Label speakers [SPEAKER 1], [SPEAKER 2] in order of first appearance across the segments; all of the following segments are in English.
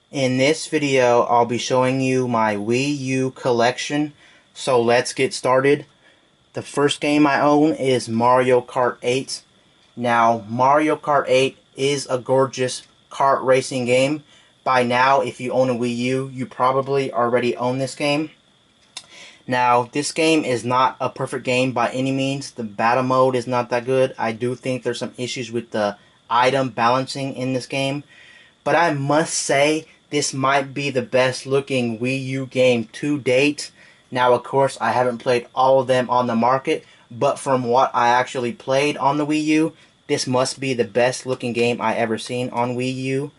[SPEAKER 1] In this video, I'll be showing you my Wii U collection, so let's get started. The first game I own is Mario Kart 8. Now, Mario Kart 8 is a gorgeous kart racing game. By now, if you own a Wii U, you probably already own this game. Now, this game is not a perfect game by any means. The battle mode is not that good. I do think there's some issues with the item balancing in this game. But I must say, this might be the best looking Wii U game to date. Now, of course, I haven't played all of them on the market, but from what I actually played on the Wii U, this must be the best looking game I ever seen on Wii U.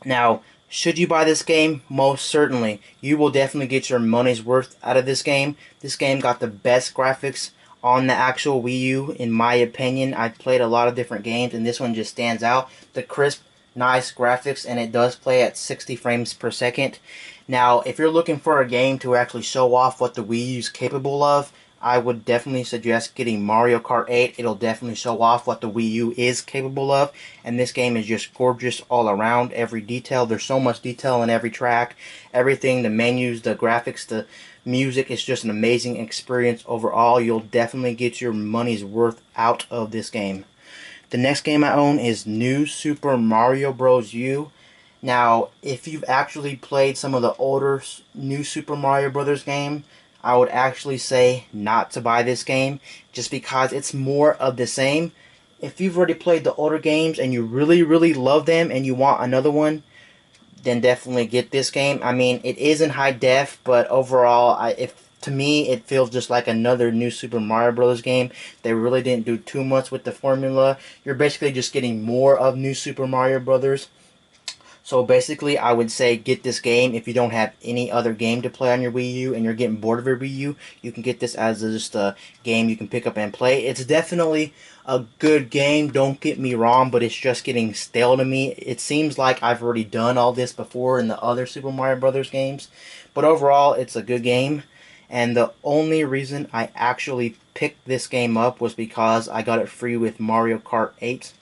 [SPEAKER 1] Now, should you buy this game? Most certainly. You will definitely get your money's worth out of this game. This game got the best graphics on the actual Wii U, in my opinion. I've played a lot of different games, and this one just stands out. The crisp, nice graphics, and it does play at 60 frames per second. Now, if you're looking for a game to actually show off what the Wii U is capable of, I would definitely suggest getting Mario Kart 8. It'll definitely show off what the Wii U is capable of, and this game is just gorgeous all around. Every detail, there's so much detail in every track, everything, the menus, the graphics, the music. It's just an amazing experience overall. You'll definitely get your money's worth out of this game. The next game I own is New Super Mario Bros. U. Now, if you've actually played some of the older New Super Mario Bros. Game, I would actually say not to buy this game, just because it's more of the same. If you've already played the older games and you really love them and you want another one, then definitely get this game. I mean, it is in high def, but overall, to me, it feels just like another New Super Mario Bros. Game. They really didn't do too much with the formula. You're basically just getting more of New Super Mario Bros. So basically, I would say get this game if you don't have any other game to play on your Wii U and you're getting bored of your Wii U. You can get this as just a game you can pick up and play. It's definitely a good game, don't get me wrong, but it's just getting stale to me. It seems like I've already done all this before in the other Super Mario Brothers games. But overall, it's a good game. And the only reason I actually picked this game up was because I got it free with Mario Kart 8.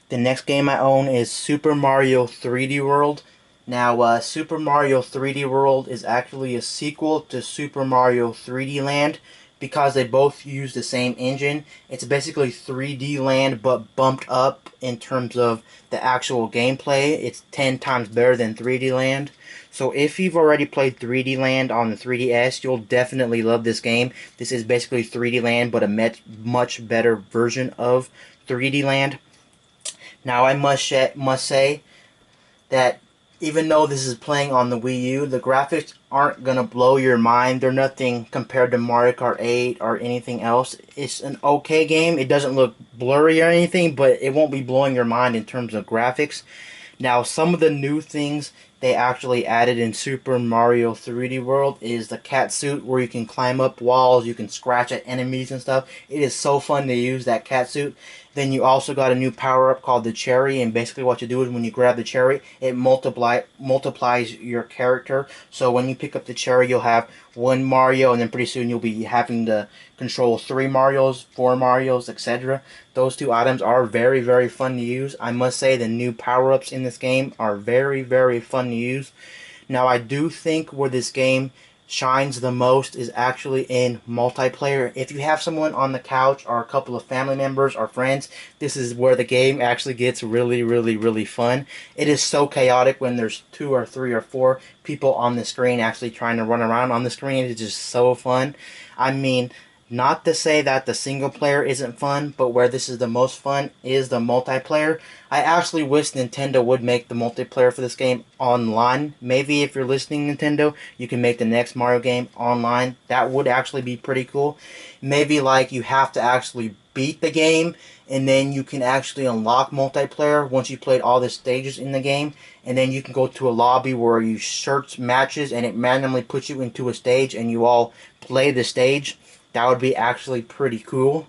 [SPEAKER 1] The next game I own is Super Mario 3D World. Now, Super Mario 3D World is actually a sequel to Super Mario 3D Land because they both use the same engine. It's basically 3D Land but bumped up in terms of the actual gameplay. It's 10 times better than 3D Land. So if you've already played 3D Land on the 3DS, you'll definitely love this game. This is basically 3D Land but a much better version of 3D Land. Now, I must say that even though this is playing on the Wii U, the graphics aren't going to blow your mind. They're nothing compared to Mario Kart 8 or anything else. It's an okay game. It doesn't look blurry or anything, but it won't be blowing your mind in terms of graphics. Now, some of the new things they actually added in Super Mario 3D World is the cat suit, where you can climb up walls, you can scratch at enemies and stuff. It is so fun to use that cat suit. Then you also got a new power-up called the cherry, and basically what you do is when you grab the cherry, it multiplies your character. So when you pick up the cherry, you'll have one Mario, and then pretty soon you'll be having to control 3 Marios, 4 Marios, etc. Those two items are very fun to use. I must say the new power-ups in this game are very fun to use. Now, I do think where this game shines the most is actually in multiplayer. If you have someone on the couch or a couple of family members or friends, this is where the game actually gets really fun. It is so chaotic when there's 2 or 3 or 4 people on the screen actually trying to run around on the screen. It's just so fun. I mean, not to say that the single player isn't fun, but where this is the most fun is the multiplayer. I actually wish Nintendo would make the multiplayer for this game online. Maybe if you're listening, Nintendo, you can make the next Mario game online. That would actually be pretty cool. Maybe like you have to actually beat the game, and then you can actually unlock multiplayer once you played all the stages in the game, and then you can go to a lobby where you search matches and it randomly puts you into a stage and you all play the stage. That would be actually pretty cool.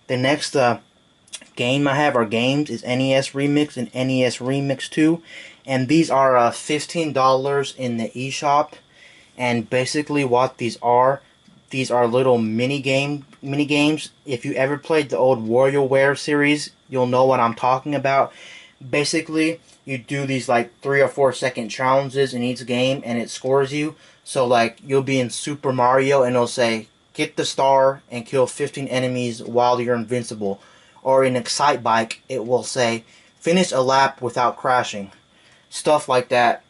[SPEAKER 1] The next game I have, or games, is NES Remix and NES Remix 2. And these are $15 in the eShop. And basically what these are little mini games. If you ever played the old WarioWare series, you'll know what I'm talking about. Basically, you do these like 3 or 4 second challenges in each game, and it scores you. So like you'll be in Super Mario, and it'll say get the star and kill 15 enemies while you're invincible. Or in Excite Bike, it will say finish a lap without crashing. Stuff like that.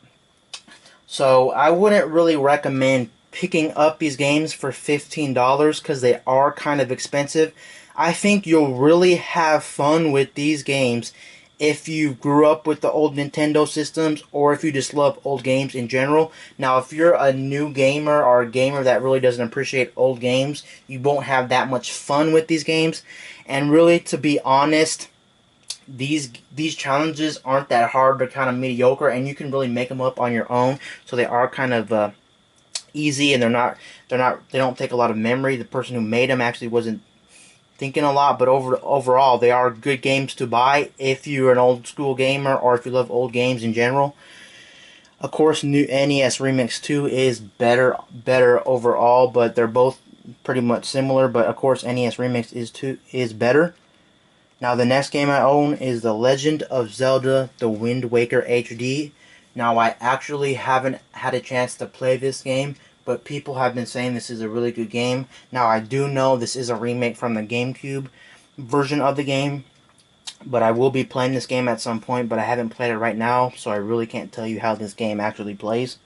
[SPEAKER 1] So I wouldn't really recommend picking up these games for $15 because they are kind of expensive. I think you'll really have fun with these games if you grew up with the old Nintendo systems or if you just love old games in general. Now, if you're a new gamer or a gamer that really doesn't appreciate old games, you won't have that much fun with these games. And really, to be honest, these challenges aren't that hard. They're kind of mediocre, and you can really make them up on your own. So they are kind of easy, and they don't take a lot of memory. The person who made them actually wasn't thinking a lot, but overall they are good games to buy if you're an old school gamer or if you love old games in general. Of course, new NES Remix 2 is better overall, but they're both pretty much similar. But of course, NES Remix is better. Now, the next game I own is The Legend of Zelda The Wind Waker HD. Now, I actually haven't had a chance to play this game, but people have been saying this is a really good game. Now, I do know this is a remake from the GameCube version of the game, but I will be playing this game at some point, but I haven't played it right now, so I really can't tell you how this game actually plays.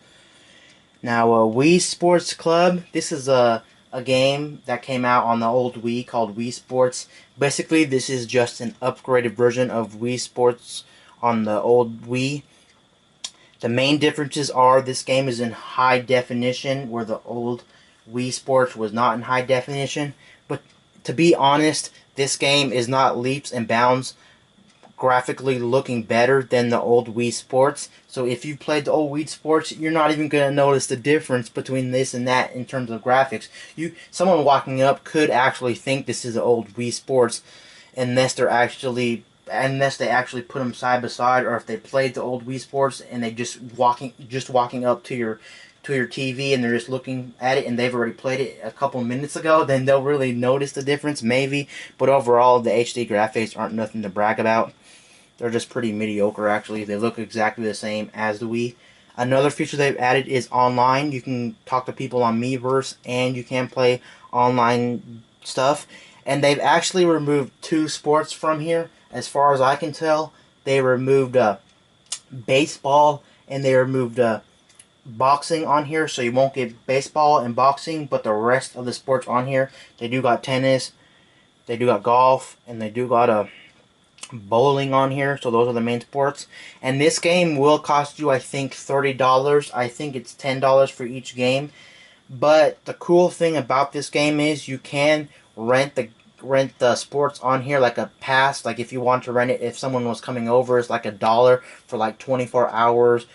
[SPEAKER 1] Now, Wii Sports Club, this is a game that came out on the old Wii called Wii Sports. Basically, this is just an upgraded version of Wii Sports on the old Wii. The main differences are this game is in high definition, where the old Wii Sports was not in high definition. But to be honest, this game is not leaps and bounds graphically looking better than the old Wii Sports. So if you played the old Wii Sports, you're not even going to notice the difference between this and that in terms of graphics. Someone walking up could actually think this is the old Wii Sports unless they actually put them side by side, or if they played the old Wii Sports and they just walking up to your TV and they're just looking at it and they've already played it a couple minutes ago, then they'll really notice the difference, maybe. But overall, the HD graphics aren't nothing to brag about. They're just pretty mediocre, actually. They look exactly the same as the Wii. Another feature they've added is online. You can talk to people on Miiverse, and you can play online stuff. And they've actually removed 2 sports from here, as far as I can tell. They removed baseball, and they removed boxing on here, so you won't get baseball and boxing, but the rest of the sports on here, they do got tennis, they do got golf, and they do got bowling on here. So those are the main sports. And this game will cost you, I think, $30. I think it's $10 for each game. But the cool thing about this game is you can rent the sports on here like a pass. Like if you want to rent it, if someone was coming over, it's like $1 for like 24 hours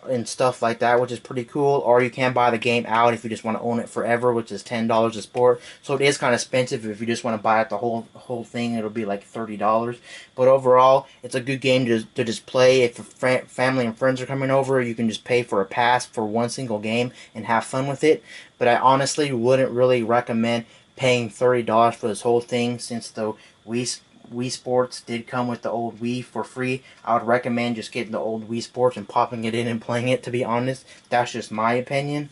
[SPEAKER 1] and stuff like that, which is pretty cool. Or you can buy the game out if you just want to own it forever, which is $10 a sport. So it is kind of expensive. If you just want to buy it the whole thing, it'll be like $30. But overall, it's a good game to just play. If family and friends are coming over, you can just pay for a pass for one single game and have fun with it. But I honestly wouldn't really recommend paying $30 for this whole thing, since the Wii Sports did come with the old Wii for free. I would recommend just getting the old Wii Sports and popping it in and playing it, to be honest. That's just my opinion.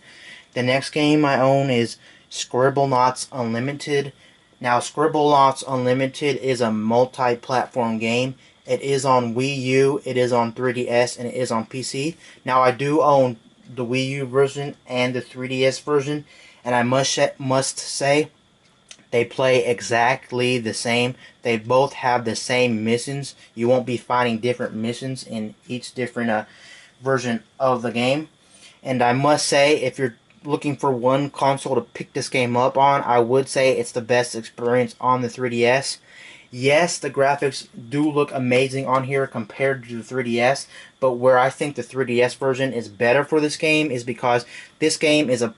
[SPEAKER 1] The next game I own is Scribblenauts Unlimited. Now, Scribblenauts Unlimited is a multi-platform game. It is on Wii U, it is on 3DS, and it is on PC. Now, I do own the Wii U version and the 3DS version, and I must say, they play exactly the same. They both have the same missions. You won't be finding different missions in each different version of the game. And I must say, if you're looking for one console to pick this game up on, I would say it's the best experience on the 3DS. Yes, the graphics do look amazing on here compared to the 3DS, but where I think the 3DS version is better for this game is because this game is a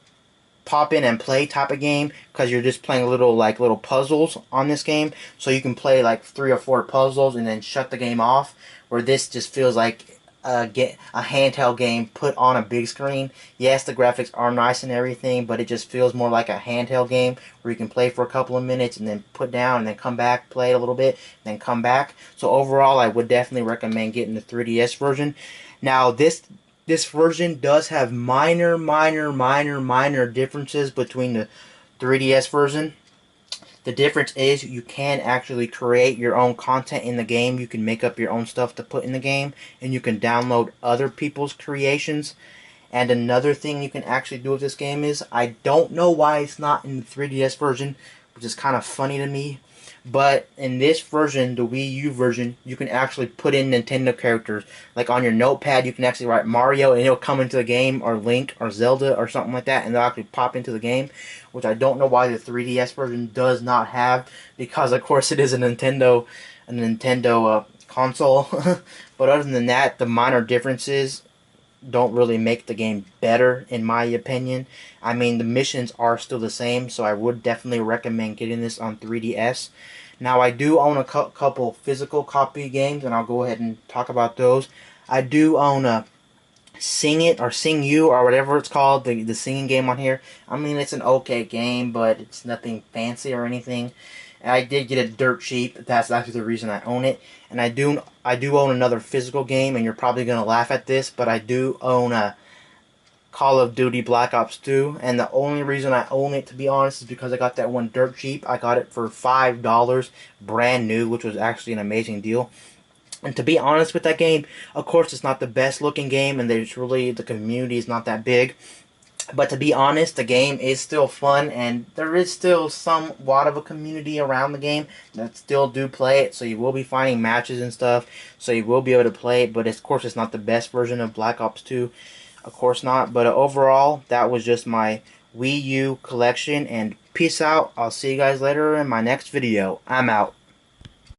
[SPEAKER 1] pop in and play type of game, because you're just playing little puzzles on this game, so you can play like 3 or 4 puzzles and then shut the game off, where this just feels like get a handheld game put on a big screen. Yes, the graphics are nice and everything, but it just feels more like a handheld game where you can play for a couple of minutes and then put down and then come back, play a little bit, and then come back. So overall, I would definitely recommend getting the 3DS version. Now, this version does have minor differences between the 3DS version. The difference is you can actually create your own content in the game. You can make up your own stuff to put in the game, and you can download other people's creations. And another thing you can actually do with this game is, I don't know why it's not in the 3DS version, which is kind of funny to me. But in this version, the Wii U version, you can actually put in Nintendo characters. Like on your notepad, you can actually write Mario and it'll come into the game, or Link, or Zelda, or something like that, and they'll actually pop into the game, which I don't know why the 3DS version does not have, because of course it is a Nintendo console. But other than that, the minor differences don't really make the game better, in my opinion. I mean, the missions are still the same, so I would definitely recommend getting this on 3DS. Now, I do own a couple physical copy games, and I'll go ahead and talk about those. I do own a Sing It, or Sing You, or whatever it's called, the singing game on here. I mean, it's an okay game, but it's nothing fancy or anything. And I did get it dirt cheap. That's actually the reason I own it. And I do own another physical game, and you're probably gonna laugh at this, but I do own a Call of Duty Black Ops 2, and the only reason I own it, to be honest, is because I got that one dirt cheap. I got it for $5, brand new, which was actually an amazing deal. And to be honest with that game, of course, it's not the best looking game, and the community is not that big. But to be honest, the game is still fun, and there is still somewhat of a community around the game that still do play it, so you will be finding matches and stuff, so you will be able to play it, but of course it's not the best version of Black Ops 2, of course not. But overall, that was just my Wii U collection, and peace out. I'll see you guys later in my next video. I'm out.